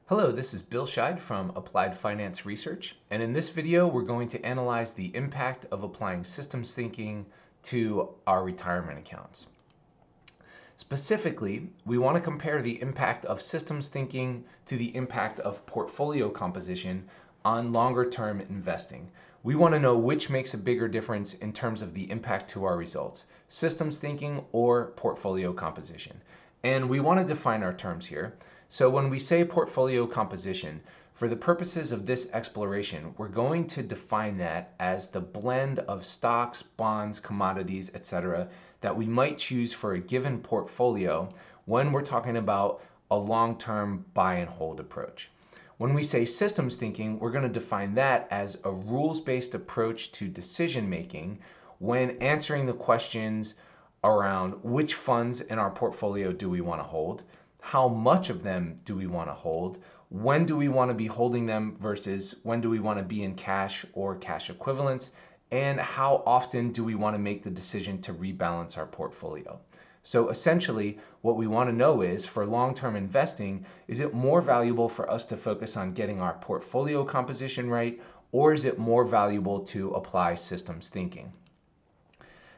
Hello, this is Bill Scheid from Applied Finance Research, and in this video we're going to analyze the impact of applying systems thinking to our retirement accounts. Specifically, we want to compare the impact of systems thinking to the impact of portfolio composition on longer-term investing. We want to know which makes a bigger difference in terms of the impact to our results, systems thinking or portfolio composition. And we want to define our terms here. So when we say portfolio composition, for the purposes of this exploration, we're going to define that as the blend of stocks, bonds, commodities, etc. that we might choose for a given portfolio when we're talking about a long-term buy and hold approach. When we say systems thinking, we're going to define that as a rules-based approach to decision making when answering the questions around which funds in our portfolio do we want to hold, how much of them do we want to hold, when do we want to be holding them versus when do we want to be in cash or cash equivalents, and how often do we want to make the decision to rebalance our portfolio. So essentially, what we want to know is, for long-term investing, is it more valuable for us to focus on getting our portfolio composition right, or is it more valuable to apply systems thinking?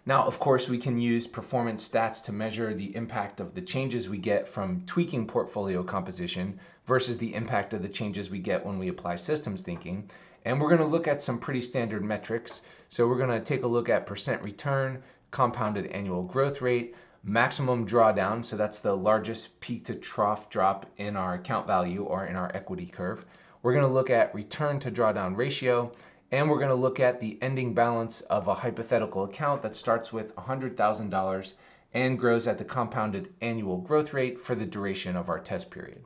Now, of course, we can use performance stats to measure the impact of the changes we get from tweaking portfolio composition versus the impact of the changes we get when we apply systems thinking. And we're going to look at some pretty standard metrics. So we're going to take a look at percent return, compounded annual growth rate, maximum drawdown, so that's the largest peak to trough drop in our account value or in our equity curve. We're going to look at return to drawdown ratio, and we're going to look at the ending balance of a hypothetical account that starts with $100,000 and grows at the compounded annual growth rate for the duration of our test period.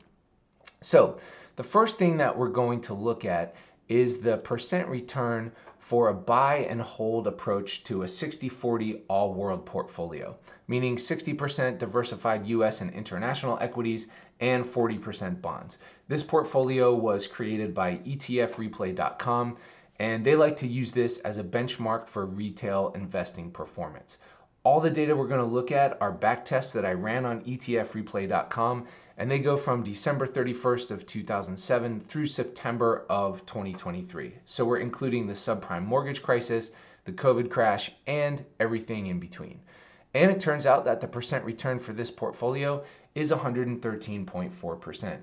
So the first thing that we're going to look at is the percent return for a buy and hold approach to a 60-40 all-world portfolio, meaning 60% diversified US and international equities and 40% bonds. This portfolio was created by ETFreplay.com, and they like to use this as a benchmark for retail investing performance. All the data we're going to look at are back tests that I ran on ETFreplay.com, and they go from December 31st of 2007 through September of 2023. So we're including the subprime mortgage crisis, the COVID crash, and everything in between. And it turns out that the percent return for this portfolio is 113.4%.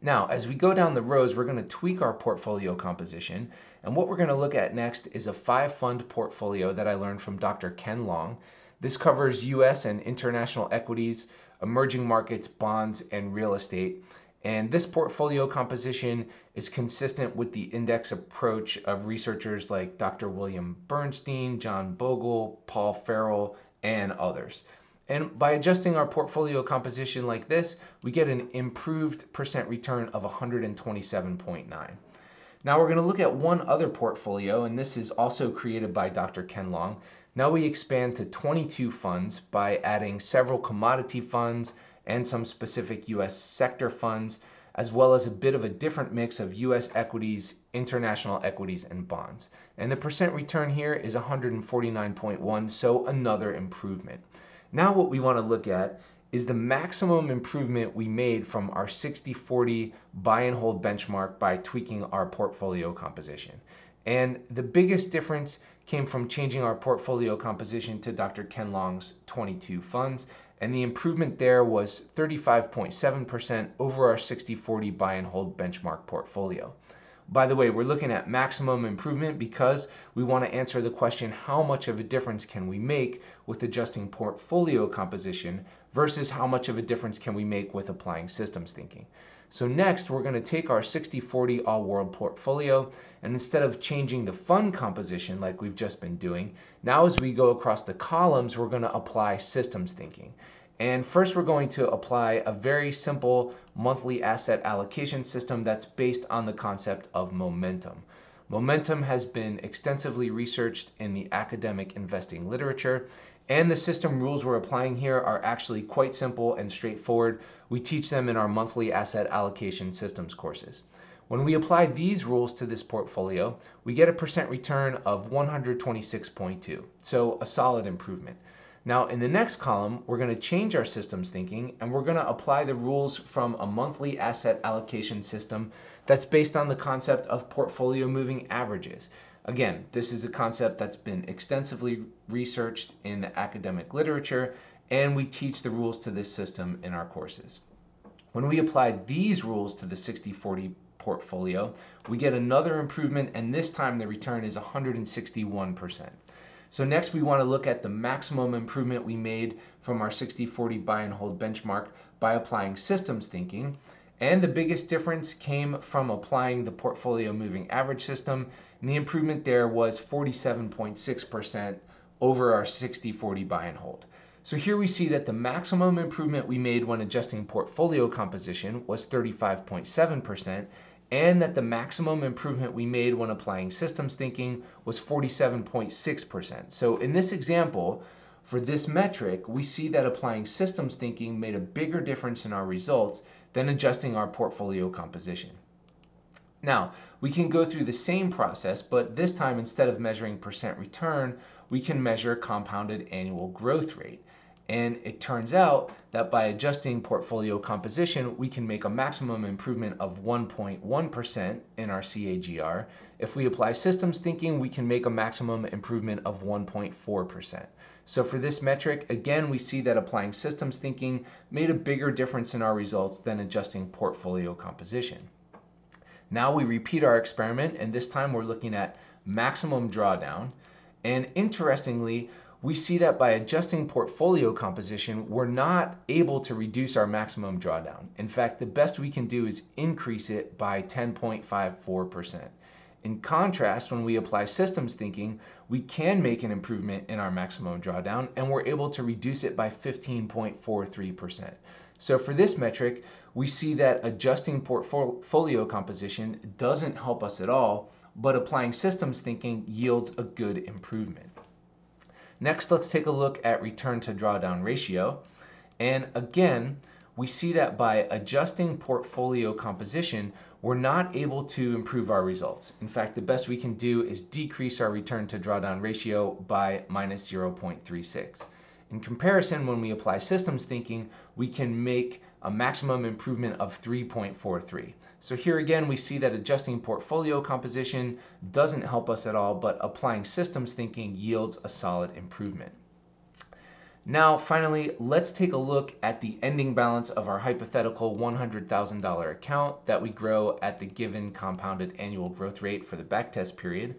Now, as we go down the rows, we're going to tweak our portfolio composition. And what we're going to look at next is a 5-fund portfolio that I learned from Dr. Ken Long. This covers US and international equities, emerging markets, bonds, and real estate. And this portfolio composition is consistent with the index approach of researchers like Dr. William Bernstein, John Bogle, Paul Farrell, and others. And by adjusting our portfolio composition like this, we get an improved percent return of 127.9. Now we're going to look at one other portfolio, and this is also created by Dr. Ken Long. Now we expand to 22 funds by adding several commodity funds and some specific US sector funds, as well as a bit of a different mix of US equities, international equities, and bonds. And the percent return here is 149.1, so another improvement. Now what we want to look at is the maximum improvement we made from our 60-40 buy and hold benchmark by tweaking our portfolio composition. And the biggest difference came from changing our portfolio composition to Dr. Ken Long's 22 funds, and the improvement there was 35.7% over our 60-40 buy and hold benchmark portfolio. By the way, we're looking at maximum improvement because we want to answer the question, how much of a difference can we make with adjusting portfolio composition versus how much of a difference can we make with applying systems thinking. So next, we're going to take our 60-40 all-world portfolio, and instead of changing the fund composition like we've just been doing, now as we go across the columns, we're going to apply systems thinking. And first, we're going to apply a very simple monthly asset allocation system that's based on the concept of momentum. Momentum has been extensively researched in the academic investing literature, and the system rules we're applying here are actually quite simple and straightforward. We teach them in our monthly asset allocation systems courses. When we apply these rules to this portfolio, we get a percent return of 126.2, so a solid improvement. Now, in the next column, we're going to change our systems thinking and we're going to apply the rules from a monthly asset allocation system that's based on the concept of portfolio moving averages. Again, this is a concept that's been extensively researched in the academic literature, and we teach the rules to this system in our courses. When we apply these rules to the 60/40 portfolio, we get another improvement, and this time the return is 161%. So next we want to look at the maximum improvement we made from our 60/40 buy and hold benchmark by applying systems thinking. And the biggest difference came from applying the portfolio moving average system, and the improvement there was 47.6% over our 60/40 buy and hold. So here we see that the maximum improvement we made when adjusting portfolio composition was 35.7%, and that the maximum improvement we made when applying systems thinking was 47.6%. So in this example, for this metric, we see that applying systems thinking made a bigger difference in our results than adjusting our portfolio composition. Now, we can go through the same process, but this time instead of measuring percent return, we can measure compounded annual growth rate. And it turns out that by adjusting portfolio composition, we can make a maximum improvement of 1.1% in our CAGR. If we apply systems thinking, we can make a maximum improvement of 1.4%. So for this metric, again, we see that applying systems thinking made a bigger difference in our results than adjusting portfolio composition. Now we repeat our experiment, and this time we're looking at maximum drawdown. And interestingly, we see that by adjusting portfolio composition, we're not able to reduce our maximum drawdown. In fact, the best we can do is increase it by 10.54%. In contrast, when we apply systems thinking, we can make an improvement in our maximum drawdown, and we're able to reduce it by 15.43%. So for this metric, we see that adjusting portfolio composition doesn't help us at all, but applying systems thinking yields a good improvement. Next, let's take a look at return to drawdown ratio. And again, we see that by adjusting portfolio composition, we're not able to improve our results. In fact, the best we can do is decrease our return to drawdown ratio by minus 0.36. In comparison, when we apply systems thinking, we can make a maximum improvement of 3.43. So here again, we see that adjusting portfolio composition doesn't help us at all, but applying systems thinking yields a solid improvement. Now, finally, let's take a look at the ending balance of our hypothetical $100,000 account that we grow at the given compounded annual growth rate for the backtest period.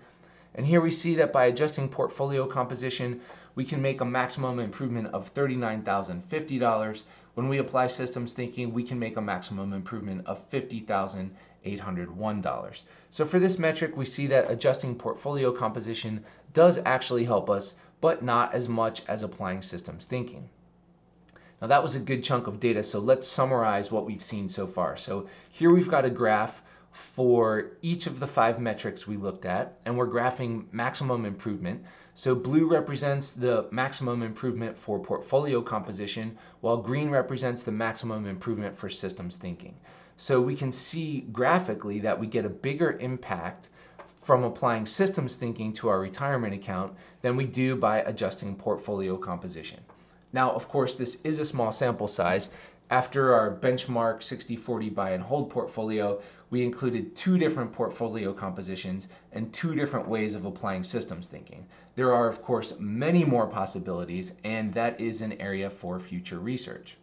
And here we see that by adjusting portfolio composition, we can make a maximum improvement of $39,050. When we apply systems thinking, we can make a maximum improvement of $50,801. So for this metric, we see that adjusting portfolio composition does actually help us, but not as much as applying systems thinking. Now that was a good chunk of data, so let's summarize what we've seen so far. So here we've got a graph for each of the 5 metrics we looked at, and we're graphing maximum improvement. So blue represents the maximum improvement for portfolio composition, while green represents the maximum improvement for systems thinking. So we can see graphically that we get a bigger impact from applying systems thinking to our retirement account than we do by adjusting portfolio composition. Now, of course, this is a small sample size. After our benchmark 60/40 buy and hold portfolio, we included 2 different portfolio compositions and 2 different ways of applying systems thinking. There are, of course, many more possibilities, and that is an area for future research.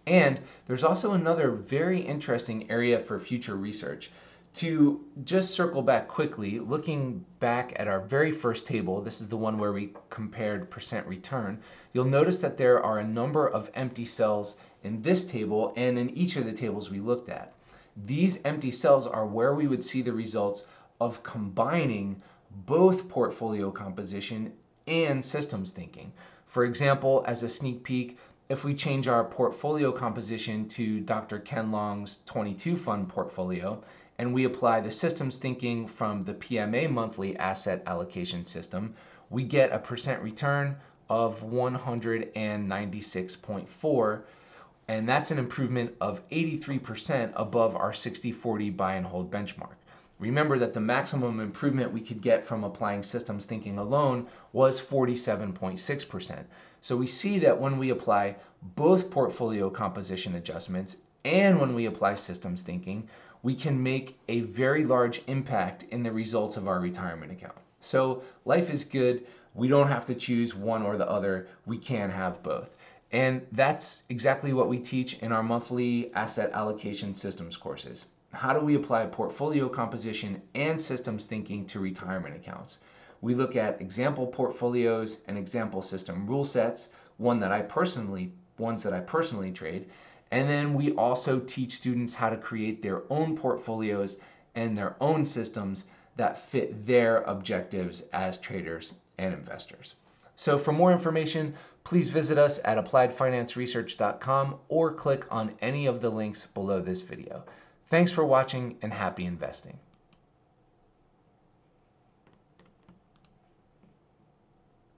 And there's also another very interesting area for future research. To just circle back quickly, looking back at our very first table, this is the one where we compared percent return, you'll notice that there are a number of empty cells in this table and in each of the tables we looked at. These empty cells are where we would see the results of combining both portfolio composition and systems thinking. For example, as a sneak peek, if we change our portfolio composition to Dr. Ken Long's 22 fund portfolio, and we apply the systems thinking from the PMA monthly asset allocation system, we get a percent return of 196.4, and that's an improvement of 83% above our 60/40 buy and hold benchmark. Remember that the maximum improvement we could get from applying systems thinking alone was 47.6%. So we see that when we apply both portfolio composition adjustments and when we apply systems thinking, we can make a very large impact in the results of our retirement account. So life is good. We don't have to choose one or the other. We can have both. And that's exactly what we teach in our monthly asset allocation systems courses. How do we apply portfolio composition and systems thinking to retirement accounts? We look at example portfolios and example system rule sets, ones that I personally trade, and then we also teach students how to create their own portfolios and their own systems that fit their objectives as traders and investors. So for more information, please visit us at appliedfinanceresearch.com or click on any of the links below this video. Thanks for watching and happy investing.